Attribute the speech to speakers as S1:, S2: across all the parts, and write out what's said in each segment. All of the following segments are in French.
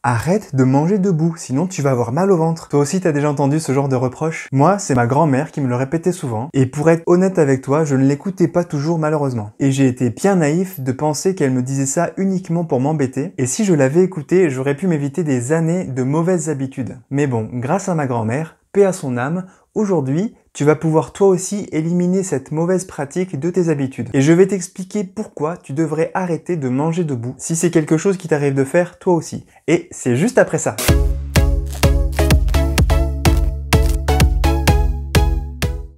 S1: Arrête de manger debout, sinon tu vas avoir mal au ventre. Toi aussi t'as déjà entendu ce genre de reproche? Moi, c'est ma grand-mère qui me le répétait souvent, et pour être honnête avec toi, je ne l'écoutais pas toujours malheureusement. Et j'ai été bien naïf de penser qu'elle me disait ça uniquement pour m'embêter, et si je l'avais écouté, j'aurais pu m'éviter des années de mauvaises habitudes. Mais bon, grâce à ma grand-mère, paix à son âme, aujourd'hui, tu vas pouvoir toi aussi éliminer cette mauvaise pratique de tes habitudes. Et je vais t'expliquer pourquoi tu devrais arrêter de manger debout si c'est quelque chose qui t'arrive de faire toi aussi. Et c'est juste après ça.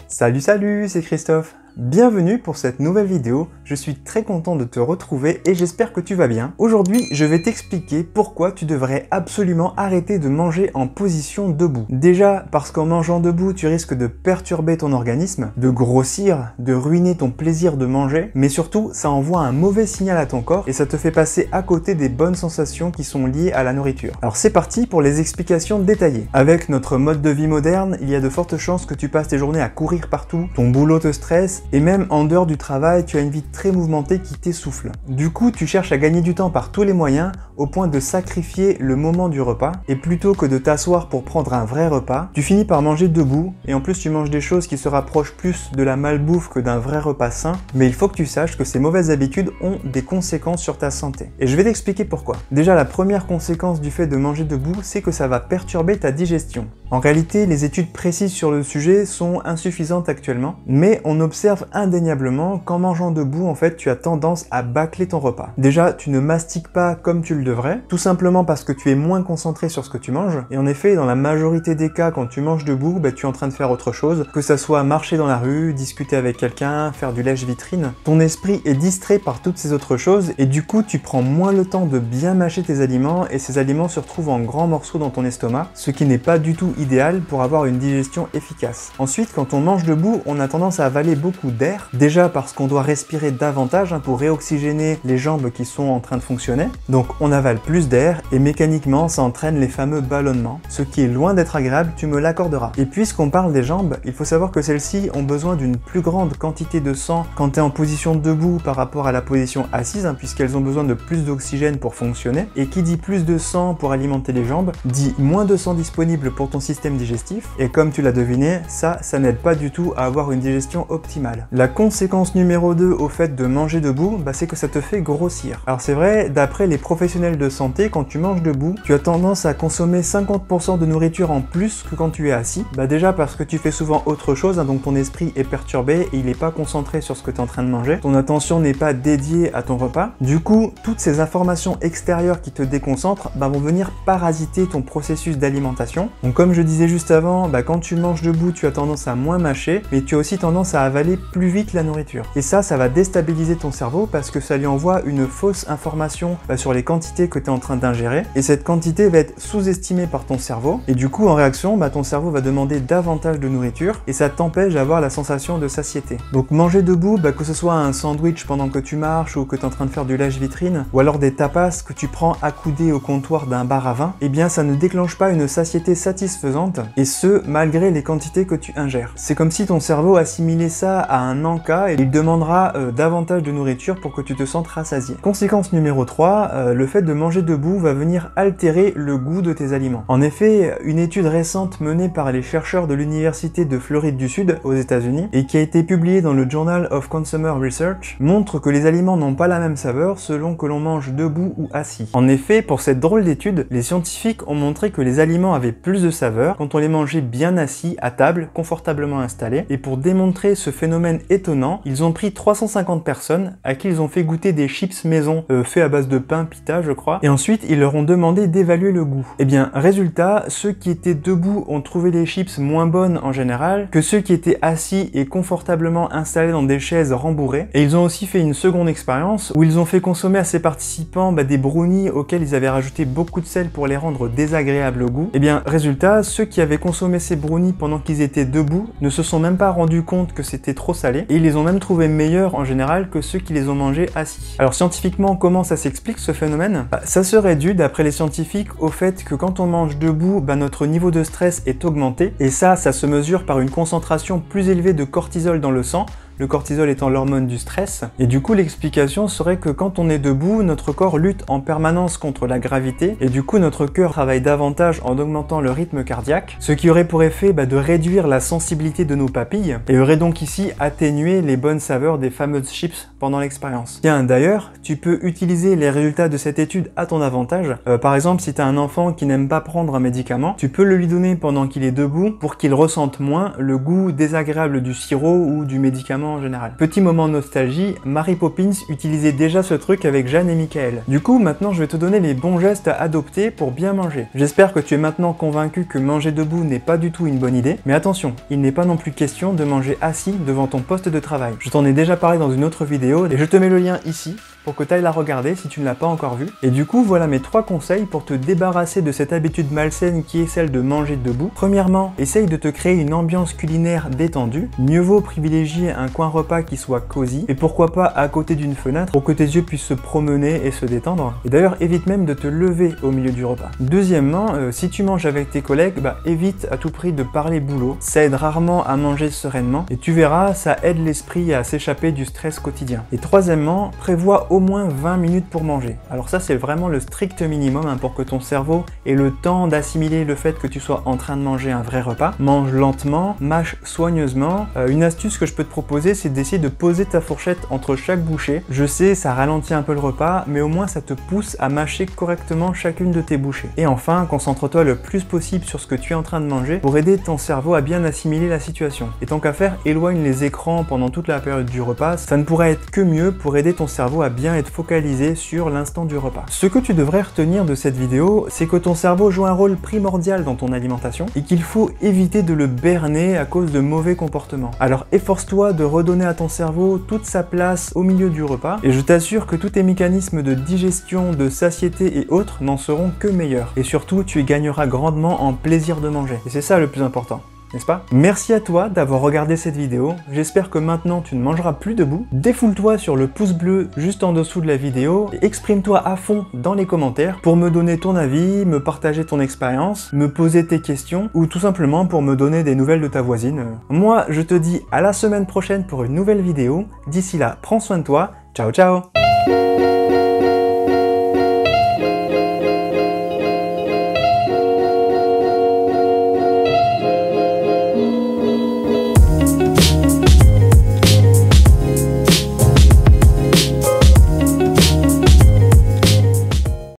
S1: Salut, c'est Christophe. Bienvenue pour cette nouvelle vidéo, je suis très content de te retrouver et j'espère que tu vas bien. Aujourd'hui, je vais t'expliquer pourquoi tu devrais absolument arrêter de manger en position debout. Déjà, parce qu'en mangeant debout, tu risques de perturber ton organisme, de grossir, de ruiner ton plaisir de manger, mais surtout, ça envoie un mauvais signal à ton corps et ça te fait passer à côté des bonnes sensations qui sont liées à la nourriture. Alors c'est parti pour les explications détaillées. Avec notre mode de vie moderne, il y a de fortes chances que tu passes tes journées à courir partout, ton boulot te stresse, et même en dehors du travail, tu as une vie très mouvementée qui t'essouffle. Du coup, tu cherches à gagner du temps par tous les moyens, au point de sacrifier le moment du repas, et plutôt que de t'asseoir pour prendre un vrai repas, tu finis par manger debout, et en plus tu manges des choses qui se rapprochent plus de la malbouffe que d'un vrai repas sain, mais il faut que tu saches que ces mauvaises habitudes ont des conséquences sur ta santé. Et je vais t'expliquer pourquoi. Déjà, la première conséquence du fait de manger debout, c'est que ça va perturber ta digestion. En réalité, les études précises sur le sujet sont insuffisantes actuellement, mais on observe indéniablement qu'en mangeant debout, en fait, tu as tendance à bâcler ton repas. Déjà, tu ne mastiques pas comme tu le devrais, tout simplement parce que tu es moins concentré sur ce que tu manges, et en effet, dans la majorité des cas, quand tu manges debout, tu es en train de faire autre chose, que ça soit marcher dans la rue, discuter avec quelqu'un, faire du lèche-vitrine. Ton esprit est distrait par toutes ces autres choses, et du coup, tu prends moins le temps de bien mâcher tes aliments, et ces aliments se retrouvent en grands morceaux dans ton estomac, ce qui n'est pas du tout idéal pour avoir une digestion efficace. Ensuite, quand on mange debout, on a tendance à avaler beaucoup d'air, déjà parce qu'on doit respirer davantage pour réoxygéner les jambes qui sont en train de fonctionner, donc on avale plus d'air et mécaniquement ça entraîne les fameux ballonnements, ce qui est loin d'être agréable, tu me l'accorderas. Et puisqu'on parle des jambes, il faut savoir que celles-ci ont besoin d'une plus grande quantité de sang quand tu es en position debout par rapport à la position assise, puisqu'elles ont besoin de plus d'oxygène pour fonctionner, et qui dit plus de sang pour alimenter les jambes, dit moins de sang disponible pour ton système digestif, et comme tu l'as deviné, ça n'aide pas du tout à avoir une digestion optimale. La conséquence numéro 2 au fait de manger debout, c'est que ça te fait grossir. Alors c'est vrai, d'après les professionnels de santé, quand tu manges debout, tu as tendance à consommer 50% de nourriture en plus que quand tu es assis. Déjà parce que tu fais souvent autre chose, donc ton esprit est perturbé et il n'est pas concentré sur ce que tu es en train de manger. Ton attention n'est pas dédiée à ton repas. Du coup, toutes ces informations extérieures qui te déconcentrent vont venir parasiter ton processus d'alimentation. Donc comme je disais juste avant, quand tu manges debout, tu as tendance à moins mâcher, mais tu as aussi tendance à avaler plus vite la nourriture. Et ça va déstabiliser ton cerveau parce que ça lui envoie une fausse information sur les quantités que tu es en train d'ingérer. Et cette quantité va être sous-estimée par ton cerveau. Et du coup, en réaction, ton cerveau va demander davantage de nourriture et ça t'empêche d'avoir la sensation de satiété. Donc manger debout, que ce soit un sandwich pendant que tu marches ou que tu es en train de faire du lèche-vitrine, ou alors des tapas que tu prends accoudés au comptoir d'un bar à vin, ça ne déclenche pas une satiété satisfaisante, et ce, malgré les quantités que tu ingères. C'est comme si ton cerveau assimilait ça à un encas et il demandera davantage de nourriture pour que tu te sentes rassasié. Conséquence numéro 3, le fait de manger debout va venir altérer le goût de tes aliments. En effet, une étude récente menée par les chercheurs de l'université de Floride du Sud aux États-Unis et qui a été publiée dans le Journal of Consumer Research montre que les aliments n'ont pas la même saveur selon que l'on mange debout ou assis. En effet, pour cette drôle d'étude, les scientifiques ont montré que les aliments avaient plus de saveur quand on les mangeait bien assis à table, confortablement installés, et pour démontrer ce phénomène étonnant, ils ont pris 350 personnes à qui ils ont fait goûter des chips maison faits à base de pain pita, je crois, et ensuite ils leur ont demandé d'évaluer le goût. Résultat, ceux qui étaient debout ont trouvé les chips moins bonnes en général que ceux qui étaient assis et confortablement installés dans des chaises rembourrées. Et ils ont aussi fait une seconde expérience où ils ont fait consommer à ces participants des brownies auxquels ils avaient rajouté beaucoup de sel pour les rendre désagréables au goût. Résultat, ceux qui avaient consommé ces brownies pendant qu'ils étaient debout ne se sont même pas rendus compte que c'était trop salé, et ils les ont même trouvés meilleurs en général que ceux qui les ont mangés assis. Alors scientifiquement, comment ça s'explique ce phénomène? Ça serait dû, d'après les scientifiques, au fait que quand on mange debout, notre niveau de stress est augmenté, et ça se mesure par une concentration plus élevée de cortisol dans le sang, le cortisol étant l'hormone du stress. Et du coup, l'explication serait que quand on est debout, notre corps lutte en permanence contre la gravité, et du coup notre cœur travaille davantage en augmentant le rythme cardiaque, ce qui aurait pour effet de réduire la sensibilité de nos papilles, et aurait donc ici atténué les bonnes saveurs des fameuses chips pendant l'expérience. Tiens, d'ailleurs, tu peux utiliser les résultats de cette étude à ton avantage. Par exemple, si tu as un enfant qui n'aime pas prendre un médicament, tu peux le lui donner pendant qu'il est debout pour qu'il ressente moins le goût désagréable du sirop ou du médicament en général. Petit moment nostalgie, Mary Poppins utilisait déjà ce truc avec Jeanne et Michael. Du coup, maintenant je vais te donner les bons gestes à adopter pour bien manger. J'espère que tu es maintenant convaincu que manger debout n'est pas du tout une bonne idée, mais attention, il n'est pas non plus question de manger assis devant ton poste de travail. Je t'en ai déjà parlé dans une autre vidéo et je te mets le lien ici pour que tu ailles la regarder si tu ne l'as pas encore vue. Et du coup, voilà mes 3 conseils pour te débarrasser de cette habitude malsaine qui est celle de manger debout. Premièrement, essaye de te créer une ambiance culinaire détendue. Mieux vaut privilégier un coin repas qui soit cosy, et pourquoi pas à côté d'une fenêtre pour que tes yeux puissent se promener et se détendre. Et d'ailleurs, évite même de te lever au milieu du repas. Deuxièmement, si tu manges avec tes collègues, évite à tout prix de parler boulot. Ça aide rarement à manger sereinement, et tu verras, ça aide l'esprit à s'échapper du stress quotidien. Et troisièmement, prévois au moins 20 minutes pour manger. Alors ça, c'est vraiment le strict minimum pour que ton cerveau ait le temps d'assimiler le fait que tu sois en train de manger un vrai repas. Mange lentement, mâche soigneusement. Une astuce que je peux te proposer, c'est d'essayer de poser ta fourchette entre chaque bouchée. Je sais, ça ralentit un peu le repas, mais au moins ça te pousse à mâcher correctement chacune de tes bouchées. Et enfin, concentre-toi le plus possible sur ce que tu es en train de manger pour aider ton cerveau à bien assimiler la situation. Et tant qu'à faire, éloigne les écrans pendant toute la période du repas. Ça ne pourrait être que mieux pour aider ton cerveau à bien être focalisé sur l'instant du repas. Ce que tu devrais retenir de cette vidéo, c'est que ton cerveau joue un rôle primordial dans ton alimentation et qu'il faut éviter de le berner à cause de mauvais comportements. Alors efforce-toi de redonner à ton cerveau toute sa place au milieu du repas et je t'assure que tous tes mécanismes de digestion, de satiété et autres n'en seront que meilleurs. Et surtout, tu y gagneras grandement en plaisir de manger. Et c'est ça le plus important. N'est-ce pas? Merci à toi d'avoir regardé cette vidéo, j'espère que maintenant tu ne mangeras plus debout. Défoule-toi sur le pouce bleu juste en dessous de la vidéo et exprime-toi à fond dans les commentaires pour me donner ton avis, me partager ton expérience, me poser tes questions ou tout simplement pour me donner des nouvelles de ta voisine. Moi, je te dis à la semaine prochaine pour une nouvelle vidéo. D'ici là, prends soin de toi. Ciao ciao!